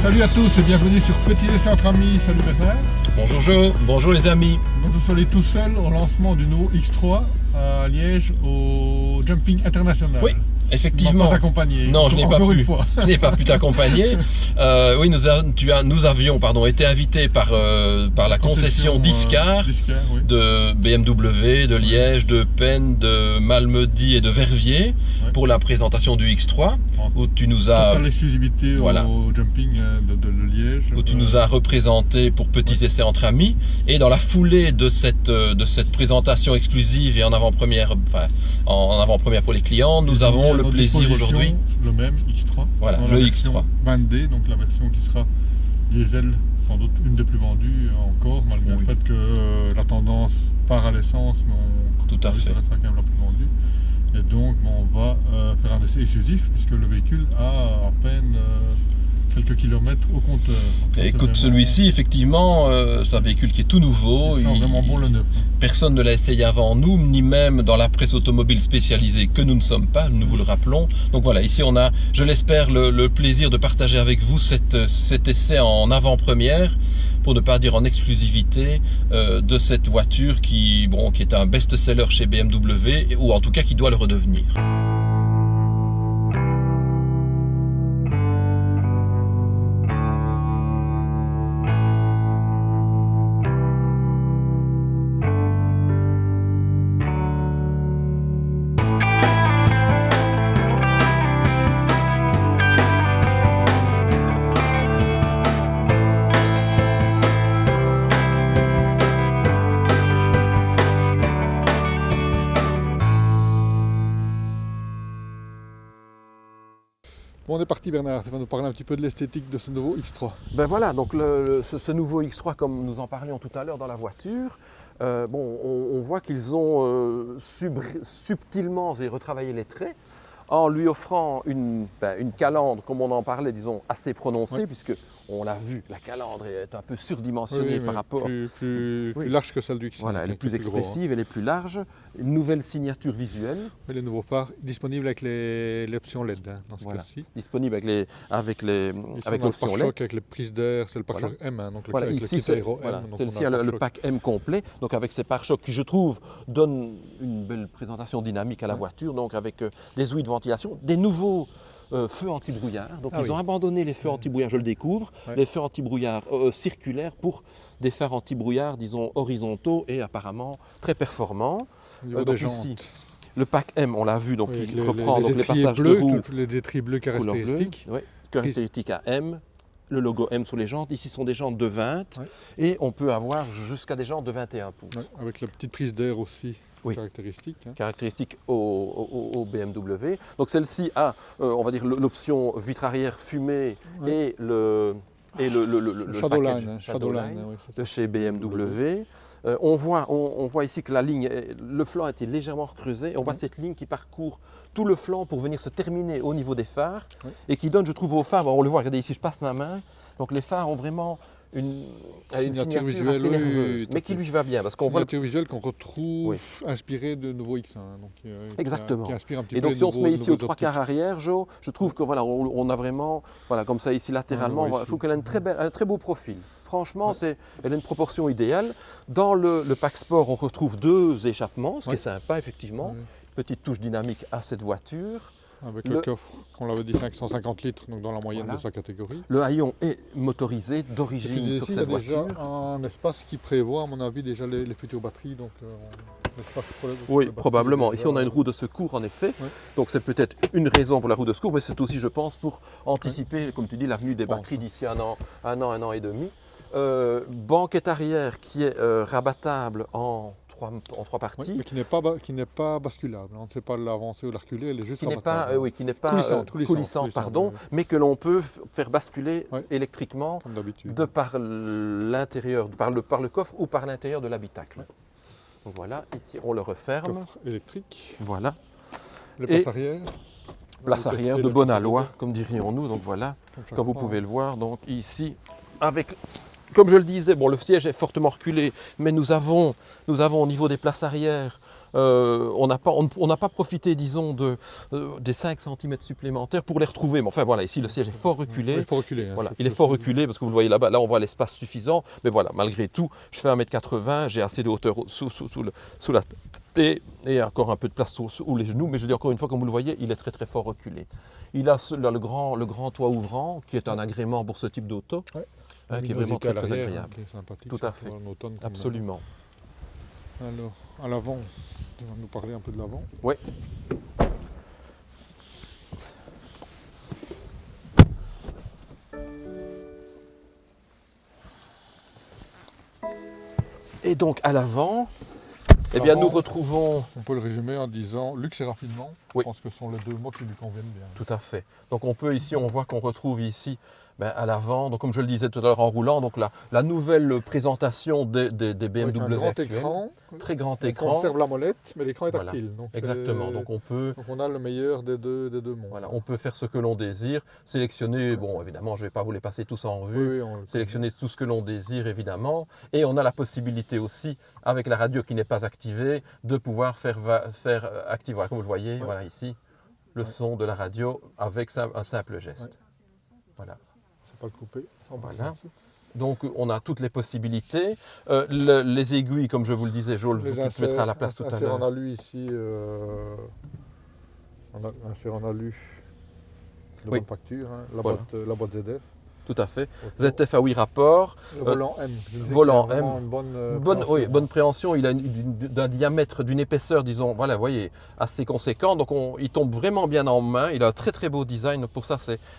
Salut à tous et bienvenue sur Petit Essai entre amis. Salut Bernard. Bonjour Joe, bonjour les amis. Donc je suis allé tout seul au lancement du nouveau X3 à Liège au Jumping International. Oui, effectivement. Pas accompagné. Non, je n'ai pas Encore pu. une fois. Je n'ai pas pu t'accompagner. Oui, nous avions été invités par la concession Discar oui. de BMW, de Liège, de Penn, de Malmedy et de Verviers pour la présentation du X3 où tu nous as l'exclusivité au Jumping de Liège. Où tu nous as représenté pour Petits Essais entre amis. Et dans la foulée de cette présentation exclusive et en avant-première pour les clients, nous avons le plaisir aujourd'hui. Le même X3. Voilà, le X3. 20D, donc la version qui sera diesel, sans doute une des plus vendues encore, malgré le fait que la tendance part à l'essence, mais ça restera quand même la plus vendue. Et donc on va faire un essai exclusif puisque le véhicule a à peine quelques kilomètres au compteur. Donc, écoute, celui-ci, effectivement, c'est un véhicule qui est tout nouveau. Il sent vraiment bon le neuf. Personne ne l'a essayé avant nous, ni même dans la presse automobile spécialisée que nous ne sommes pas, nous vous le rappelons. Donc voilà, ici on a, je l'espère, le plaisir de partager avec vous cet essai en avant-première, pour ne pas dire en exclusivité, de cette voiture qui est un best-seller chez BMW, ou en tout cas qui doit le redevenir. Bon, on est parti Bernard, tu vas nous parler un petit peu de l'esthétique de ce nouveau X3. Ben voilà, donc ce nouveau X3, comme nous en parlions tout à l'heure dans la voiture, on voit qu'ils ont subtilement retravaillé les traits en lui offrant une calandre, comme on en parlait, disons, assez prononcée, puisque on l'a vu, la calandre est un peu surdimensionnée par rapport... Plus large que celle du X5. Voilà, elle est plus expressive, elle est plus large. Une nouvelle signature visuelle. Et les nouveaux phares disponibles avec l'option LED dans ce cas-ci. Disponible avec l'option LED. Avec les prises d'air, c'est le pare-choc M. Donc ici, celle-ci a le pack M complet, donc avec ces pare-chocs qui, je trouve, donnent une belle présentation dynamique à la voiture, donc avec des ouïes de ventilation, des nouveaux feux anti-brouillard. Donc ils ont abandonné les feux anti-brouillard, je le découvre, les feux anti-brouillard circulaires pour des phares anti-brouillard, disons, horizontaux et apparemment très performants. Donc ici, le pack M, on l'a vu, donc il reprend les passages bleus, de roue. Les étriers bleus caractéristiques. Caractéristiques à M. Le logo M sur les jantes. Ici, ce sont des jantes de 20 et on peut avoir jusqu'à des jantes de 21 pouces. Avec la petite prise d'air aussi. Caractéristique au BMW. Donc celle-ci a, on va dire, l'option vitre arrière fumée et le Shadowline de chez BMW. On voit ici que le flanc a été légèrement recreusé. On voit cette ligne qui parcourt tout le flanc pour venir se terminer au niveau des phares et qui donne, je trouve, aux phares, on le voit, regardez ici, je passe ma main. Donc les phares ont vraiment une signature visuelle assez nerveuse, mais qui lui va bien. Parce qu'on voit signature visuelle qu'on retrouve inspirée de nouveau X1. Exactement. Qui inspire un petit et peu donc si on se met ici aux 3/4 arrière, Joe, je trouve que voilà, on a vraiment, comme ça ici latéralement, je trouve qu'elle a un très beau profil. Franchement, elle a une proportion idéale. Dans le pack sport, on retrouve 2 échappements, ce qui est sympa effectivement. Petite touche dynamique à cette voiture. Avec le coffre, on l'avait dit 550 litres, donc dans la moyenne de sa catégorie. Le haillon est motorisé d'origine sur cette voiture. Il y a déjà un espace qui prévoit, à mon avis, déjà les futures batteries. Donc, probablement. Ici, on a une roue de secours, en effet. Donc, c'est peut-être une raison pour la roue de secours, mais c'est aussi, je pense, pour anticiper, comme tu dis, l'avenue des batteries d'ici un an et demi. Banquette arrière qui est rabattable en 3 parties. Mais qui n'est pas basculable. On ne sait pas l'avancer ou la reculer, elle est juste rabattable. Qui n'est pas coulissante, mais que l'on peut faire basculer électriquement de par l'intérieur, par le coffre ou par l'intérieur de l'habitacle. Donc voilà, ici on le referme. Coffre électrique. Voilà. Les places arrière. Place arrière de bonne aloi, comme dirions-nous. Donc voilà, comme vous pouvez le voir, donc ici, avec comme je le disais, bon, le siège est fortement reculé, mais nous avons au niveau des places arrière, on n'a pas profité, disons, des 5 cm supplémentaires pour les retrouver. Mais enfin voilà, ici le siège est fort reculé. Il est fort reculé. Hein, voilà, il est fort reculé parce que vous le voyez là-bas, là on voit l'espace suffisant. Mais voilà, malgré tout, je fais 1,80 m, j'ai assez de hauteur sous la tête et encore un peu de place sous les genoux. Mais je dis encore une fois, comme vous le voyez, il est très très fort reculé. Il a le grand toit ouvrant qui est un agrément pour ce type d'auto. Ouais. Qui est vraiment très agréable. Qui est sympathique, tout à fait. Absolument. Alors, à l'avant, tu vas nous parler un peu de l'avant. Oui. Et donc à l'avant, eh bien, nous retrouvons... On peut le résumer en disant luxe et raffinement. Oui. Je pense que ce sont les deux mots qui lui conviennent bien. Tout à fait. Donc on peut ici, on voit qu'on retrouve ici à l'avant, donc comme je le disais tout à l'heure en roulant, donc la nouvelle présentation des BMW avec un grand actuels. Écran, très grand écran. On conserve la molette, mais l'écran est tactile. Voilà. Donc exactement. Donc on a le meilleur des deux mondes. Voilà, on peut faire ce que l'on désire, sélectionner, bon évidemment je ne vais pas vous les passer tous en revue, sélectionner tout ce que l'on désire évidemment, et on a la possibilité aussi, avec la radio qui n'est pas activée, de pouvoir faire activer, voilà, comme vous le voyez, voilà ici, le son de la radio avec un simple geste. Voilà. Pas le couper. Voilà. Donc on a toutes les possibilités. Les aiguilles, comme je vous le disais, Joël, tu mettras à la place tout à l'heure. On a lu ici, insert en alu de bonne facture, hein, la boîte ZF. Tout à fait. ZF à 8 rapports. Le volant M. Volant M. Une bonne préhension. Il a d'un diamètre, d'une épaisseur, disons, voilà, vous voyez, assez conséquent. Donc il tombe vraiment bien en main. Il a un très très beau design. Pour ça,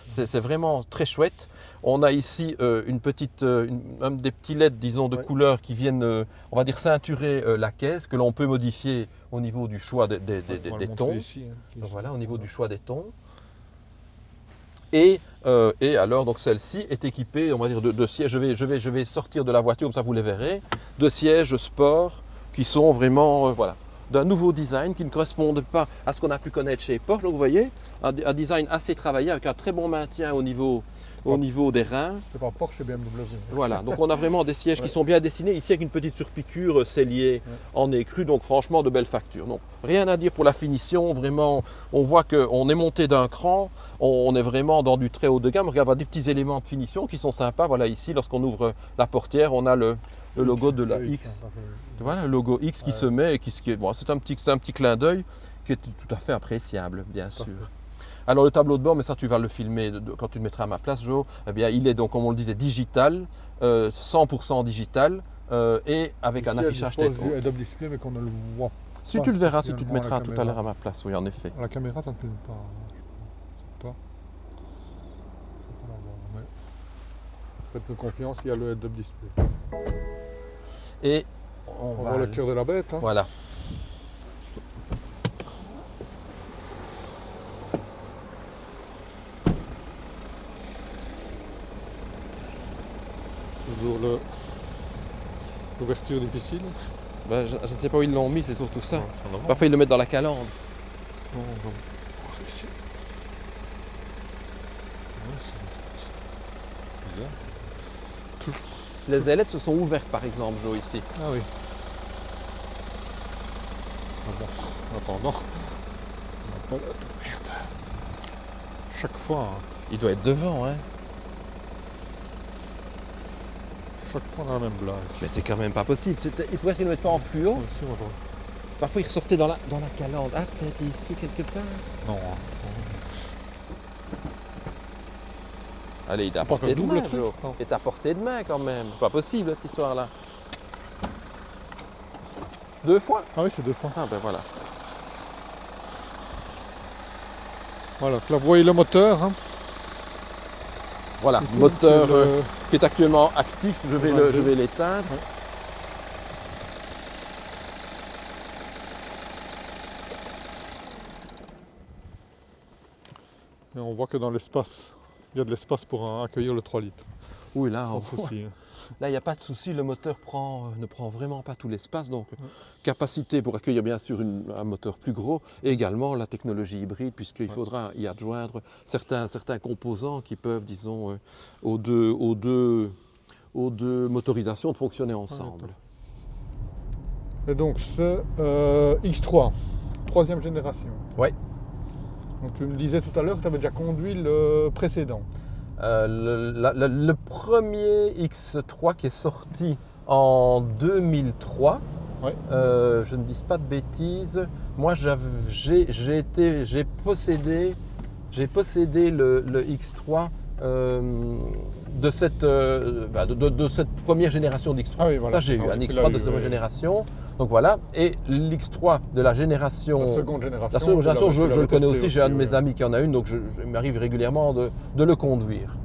c'est vraiment très chouette. On a ici des petits LED, disons, de couleurs qui viennent, on va dire, ceinturer la caisse, que l'on peut modifier au niveau du choix des tons. Ici, hein, donc voilà, au niveau du choix des tons. Et alors, donc celle-ci est équipée, on va dire, de sièges. Je vais sortir de la voiture, comme ça vous les verrez, de sièges sport qui sont vraiment, voilà, d'un nouveau design qui ne correspondent pas à ce qu'on a pu connaître chez Porsche. Donc vous voyez, un design assez travaillé avec un très bon maintien au niveau des reins. C'est pas Porsche, c'est BMW. Voilà, donc on a vraiment des sièges qui sont bien dessinés, ici avec une petite surpiqûre sellier en écru, donc franchement de belles factures. Donc rien à dire pour la finition, vraiment, on voit qu'on est monté d'un cran, on est vraiment dans du très haut de gamme. Regarde, on a des petits éléments de finition qui sont sympas. Voilà, ici, lorsqu'on ouvre la portière, on a le logo de la X. Voilà, le logo X qui se met et bon, c'est un petit clin d'œil qui est tout à fait appréciable, bien sûr. Alors le tableau de bord, mais ça tu vas le filmer quand tu le mettras à ma place, Jo, eh bien il est donc, comme on le disait, digital, 100% digital et avec un affichage tête haute. Il y a un display mais qu'on ne le voit pas. Si tu le verras, si tu te mettras tout à l'heure à ma place, oui en effet. La caméra ça ne filme pas. C'est pas la voir, mais faites-nous confiance, il y a le head-up display. Et on voit le cœur de la bête. Hein. Voilà. Toujours l'ouverture difficile. Ben, je ne sais pas où ils l'ont mis, c'est surtout ça. Parfois ils le mettent dans la calandre. Non, non. C'est ici. C'est bizarre. Les ailettes se sont ouvertes par exemple, Jo, ici. Ah oui. Ah bon, attendant. On n'a pas la merde. Chaque fois. Hein. Il doit être devant, hein. Chaque fois on a la même blague. Mais c'est quand même pas possible. Il pourrait qu'ils ne le mettent pas en fluo. Si, parfois ils ressortaient dans la calandre. Ah, peut-être ici quelque part. Non. Allez, il est à portée de main, Jo. Il est à portée de main quand même. Pas possible cette histoire-là. 2 fois? Ah oui, c'est 2 fois. Ah ben voilà. Voilà, là vous voyez le moteur. Hein. Voilà, le moteur qui est actuellement actif, je vais l'éteindre. Ouais. Et on voit que dans l'espace, il y a de l'espace pour accueillir le 3 litres. Oui, là, souci. Là, il n'y a pas de souci, le moteur ne prend vraiment pas tout l'espace. Donc, capacité pour accueillir bien sûr un moteur plus gros et également la technologie hybride, puisqu'il faudra y adjoindre certains composants qui peuvent, disons, aux deux aux deux motorisations de fonctionner ensemble. Et donc ce X3, troisième génération. Oui. Donc tu me disais tout à l'heure que tu avais déjà conduit le précédent. Le premier X3 qui est sorti en 2003, ouais. Je ne dis pas de bêtises, moi j'ai possédé le X3 de cette première génération d'X3. Ah oui, voilà. Ça j'ai eu un X3 de cette génération. Donc voilà, et l'X3 de la génération. La seconde génération, je le connais aussi, j'ai un de mes amis qui en a une, donc je m'arrive régulièrement de le conduire.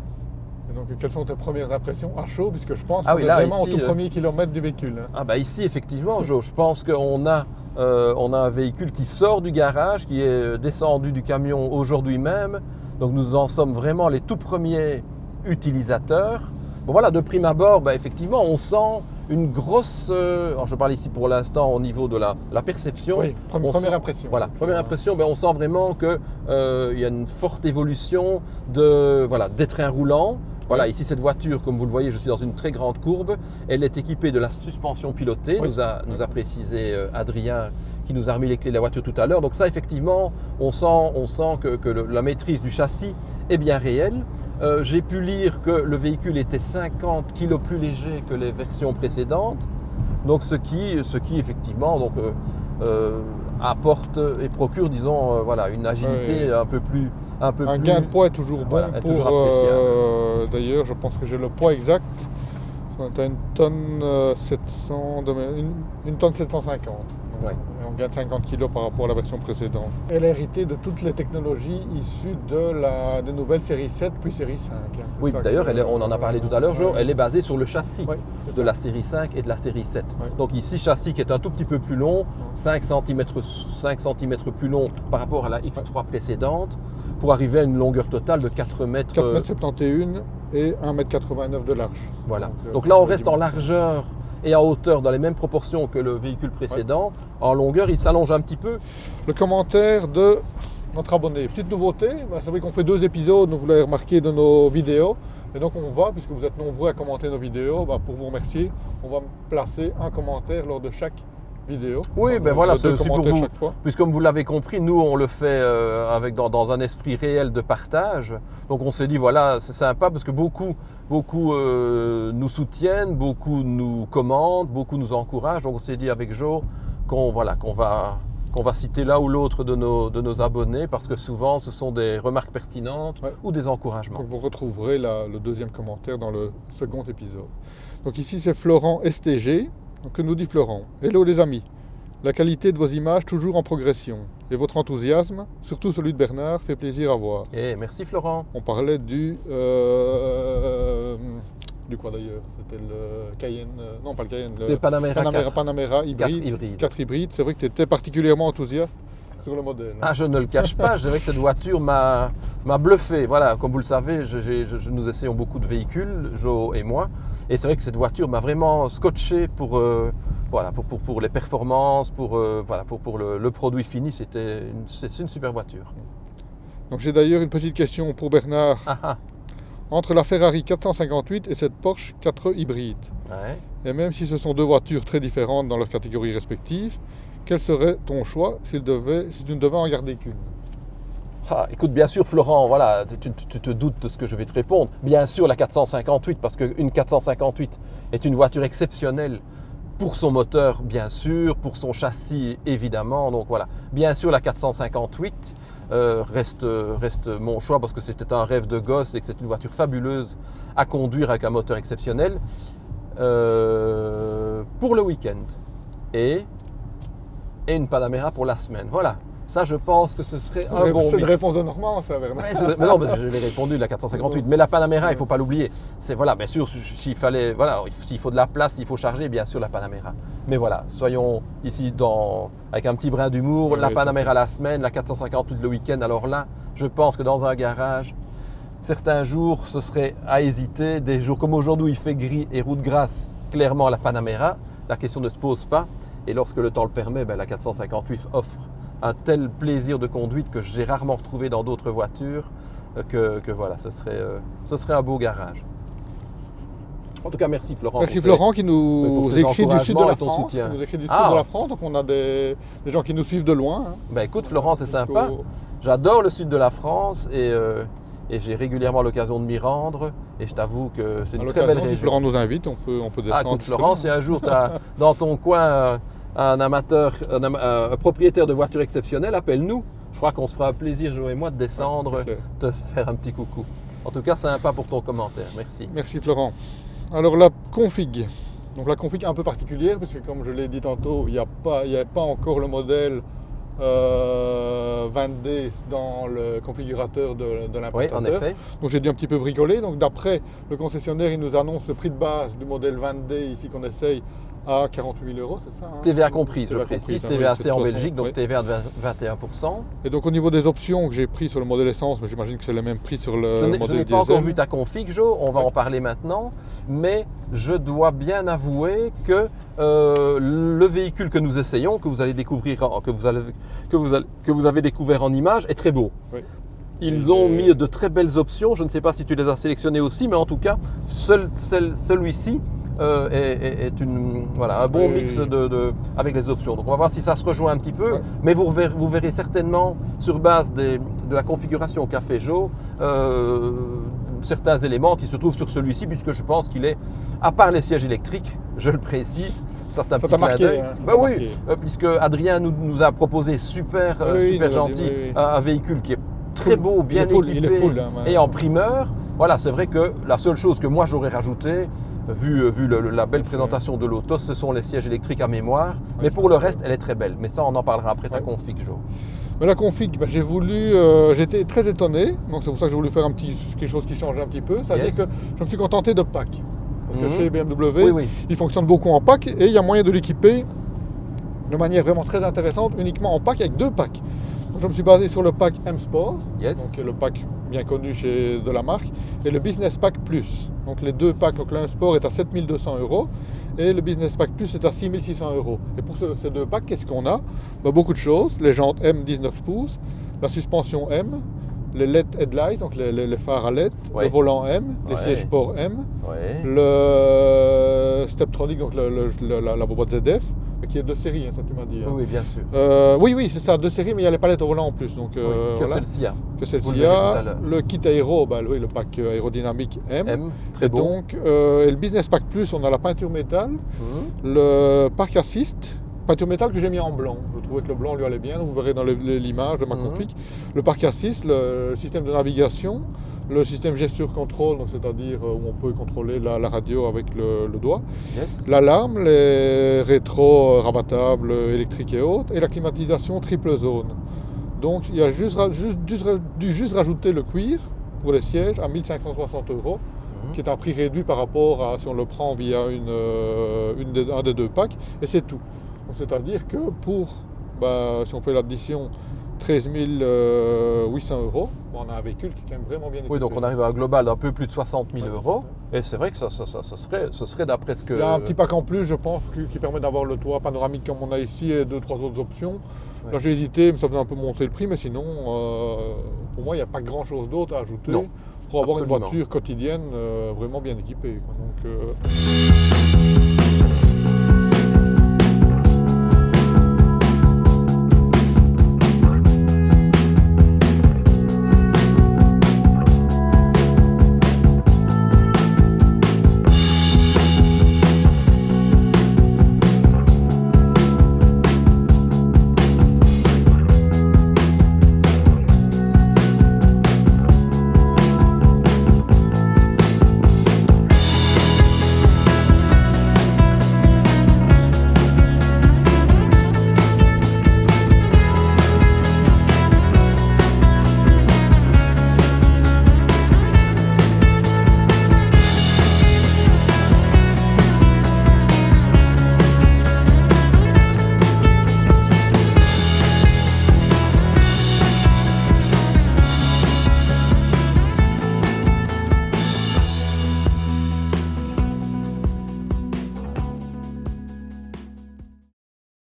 Et donc quelles sont tes premières impressions à chaud, puisque je pense qu'on est vraiment au tout premier kilomètre du véhicule. Ah bah ici effectivement, je pense qu'on a un véhicule qui sort du garage, qui est descendu du camion aujourd'hui même. Donc nous en sommes vraiment les tout premiers utilisateurs. Bon voilà, de prime abord, bah, effectivement, on sent une grosse... alors je parle ici pour l'instant au niveau de la perception. Oui, première impression. Voilà, première impression, on sent vraiment qu'il y a une forte évolution des trains roulants. Voilà, ici cette voiture, comme vous le voyez, je suis dans une très grande courbe. Elle est équipée de la suspension pilotée, nous a précisé Adrien qui nous a remis les clés de la voiture tout à l'heure. Donc ça, effectivement, on sent que la maîtrise du châssis est bien réelle. J'ai pu lire que le véhicule était 50 kg plus léger que les versions précédentes. Donc ce qui effectivement apporte et procure, disons, une agilité un peu plus... Un gain de poids est toujours bon toujours appréciable. D'ailleurs, je pense que j'ai le poids exact. Tu as une tonne 750. Ouais. Et on gagne 50 kg par rapport à la version précédente. Elle a hérité de toutes les technologies issues des nouvelles séries 7 puis série 5. Oui, d'ailleurs, on en a parlé tout à l'heure, Joe, elle est basée sur le châssis de la série 5 et de la série 7. Ouais. Donc ici, châssis qui est un tout petit peu plus long, 5 cm plus long par rapport à la X3 précédente, pour arriver à une longueur totale de 4,71 m et 1,89 m de large. Voilà. Donc là, on reste en largeur et en hauteur dans les mêmes proportions que le véhicule précédent. En longueur, il s'allonge un petit peu. Le commentaire de notre abonné. Petite nouveauté, c'est vrai qu'on fait 2 épisodes, vous l'avez remarqué, de nos vidéos. Et donc on va, puisque vous êtes nombreux à commenter nos vidéos, pour vous remercier, on va placer un commentaire lors de chaque vidéo. Oui, voilà, c'est aussi pour vous. Puisque comme vous l'avez compris, nous on le fait dans un esprit réel de partage. Donc on s'est dit, voilà, c'est sympa parce que beaucoup nous soutiennent, beaucoup nous commentent, beaucoup nous encouragent. Donc on s'est dit avec Joe qu'on va citer l'un ou l'autre de nos abonnés parce que souvent ce sont des remarques pertinentes ou des encouragements. Donc vous retrouverez le deuxième commentaire dans le second épisode. Donc ici c'est Florent STG. Donc, que nous dit Florent? Hello les amis, la qualité de vos images toujours en progression et votre enthousiasme, surtout celui de Bernard, fait plaisir à voir. Merci Florent. On parlait du quoi d'ailleurs? C'était le Cayenne, non pas le Cayenne, le Panamera hybride, 4 hybride. C'est vrai que tu étais particulièrement enthousiaste sur le modèle. Ah, je ne le cache pas, je dirais que cette voiture m'a bluffé. Voilà, comme vous le savez, nous essayons beaucoup de véhicules, Joe et moi. Et c'est vrai que cette voiture m'a vraiment scotché pour les performances, pour le produit fini. C'est une super voiture. Donc j'ai d'ailleurs une petite question pour Bernard. Entre la Ferrari 458 et cette Porsche 4 hybride, et même si ce sont 2 voitures très différentes dans leurs catégories respectives, quel serait ton choix si tu ne devais en garder qu'une? Écoute, bien sûr Florent, voilà, tu te doutes de ce que je vais te répondre. Bien sûr la 458, parce qu'une 458 est une voiture exceptionnelle pour son moteur, bien sûr, pour son châssis, évidemment. Donc voilà, bien sûr la 458 reste mon choix parce que c'était un rêve de gosse et que c'est une voiture fabuleuse à conduire avec un moteur exceptionnel pour le week-end et une Panamera pour la semaine. Voilà. Ça, je pense que ce serait un bon mix. C'est une réponse de Normand, ça, Bernard. Mais non, mais je l'ai répondu, la 458. Mais la Panamera, il ne faut pas l'oublier. C'est, bien sûr, s'il faut de la place, s'il faut charger, bien sûr, la Panamera. Mais voilà, soyons ici avec un petit brin d'humour. La Panamera la semaine, la 458 le week-end. Alors là, je pense que dans un garage, certains jours, ce serait à hésiter. Des jours comme aujourd'hui, il fait gris et route grasse, clairement la Panamera. La question ne se pose pas. Et lorsque le temps le permet, la 458 offre un tel plaisir de conduite que j'ai rarement retrouvé dans d'autres voitures que voilà, ce serait un beau garage. En tout cas, merci Florent. Merci Florent qui nous écrit du sud de la France. Qui nous écrit du sud de la France, donc on a des gens qui nous suivent de loin. Hein. Ben écoute Florent, c'est sympa. J'adore le sud de la France et j'ai régulièrement l'occasion de m'y rendre. Et je t'avoue que c'est une très belle région. Si Florent nous invite, on peut descendre. Écoute Florent, si un jour tu as dans ton coin un propriétaire de voitures exceptionnelles, appelle-nous. Je crois qu'on se fera un plaisir, Jo et moi, de descendre, te faire un petit coucou. En tout cas, sympa pour ton commentaire. Merci. Merci Florent. Alors la config. Donc la config un peu particulière, parce que comme je l'ai dit tantôt, il n'y avait pas encore le modèle 20D dans le configurateur de l'implantateur. Oui, en effet. Donc j'ai dû un petit peu bricoler. Donc d'après le concessionnaire, il nous annonce le prix de base du modèle 20D ici qu'on essaye à 48 000 €, c'est ça hein? TVA comprise, je précise. TVAC en Belgique, donc TVA de 21%. Et donc au niveau des options que j'ai pris sur le modèle essence, mais j'imagine que c'est le même prix sur le modèle diesel. Je n'ai pas encore vu ta config, Jo, on va en parler maintenant. Mais je dois bien avouer que le véhicule que nous essayons, que vous allez découvrir, que vous avez découvert en image, est très beau. Oui. Ils ont mis de très belles options. Je ne sais pas si tu les as sélectionnées aussi, mais en tout cas, celui-ci est un bon mix avec les options. Donc on va voir si ça se rejoint un petit peu, mais vous verrez certainement sur base de la configuration qu'a fait Jo certains éléments qui se trouvent sur celui-ci, puisque je pense qu'il est, à part les sièges électriques, je le précise, ça c'est un petit clin d'œil. Oui, puisque Adrien nous a proposé super gentil, un véhicule qui est très beau, bien équipé et en primeur. Voilà, c'est vrai que la seule chose que moi j'aurais rajouté, vu la belle présentation de l'auto, ce sont les sièges électriques à mémoire. Mais pour le reste, elle est très belle. Mais ça, on en parlera après ta config, Jo. Mais la config, j'étais très étonné. Donc c'est pour ça que j'ai voulu faire quelque chose qui change un petit peu. C'est-à-dire que je me suis contenté de pack. Parce que chez BMW, il fonctionne beaucoup en pack et il y a moyen de l'équiper de manière vraiment très intéressante, uniquement en pack avec 2 packs. Donc je me suis basé sur le pack M Sport, donc le pack bien connu de la marque, et le Business Pack Plus. Donc les 2 packs, donc le M Sport est à 7 200 € et le Business Pack Plus est à 6 600 €. Et pour ces 2 packs, qu'est-ce qu'on a? Beaucoup de choses. Les jantes M 19 pouces, la suspension M, les LED headlights, donc les phares à LED, le volant M, les sièges sport M, le Steptronic, donc la boîte ZF, qui est de série, hein, ça tu m'as dit. Hein. Oui, bien sûr. Oui, c'est ça, de série, mais il y a les palettes au volant en plus. Donc, que celle-ci a. Le kit aéro, le pack aérodynamique M. Très beau. Donc, et le Business Pack Plus, on a la peinture métal, le Park Assist, peinture métal que j'ai mis en blanc. Je trouvais que le blanc lui allait bien, vous verrez dans l'image de ma config. Le Park Assist, le système de navigation, le système gesture contrôle, c'est-à-dire où on peut contrôler la radio avec le doigt, l'alarme, les rétros rabattables électriques et autres, et la climatisation triple zone. Donc il y a juste rajouter le cuir pour les sièges à 1 560 €, qui est un prix réduit par rapport à si on le prend via un des 2 packs, et c'est tout. C'est-à-dire que pour, si on fait l'addition, 13 800 €, on a un véhicule qui est quand même vraiment bien équipé. Oui, donc on arrive à un global d'un peu plus de 60 000 €. Et c'est vrai que ce serait d'après ce que... Il y a un petit pack en plus, je pense, qui permet d'avoir le toit panoramique comme on a ici et 2-3 autres options. Là j'ai hésité, mais ça faisait un peu monter le prix, mais sinon, pour moi, il n'y a pas grand-chose d'autre à ajouter pour avoir une voiture quotidienne vraiment bien équipée. Donc,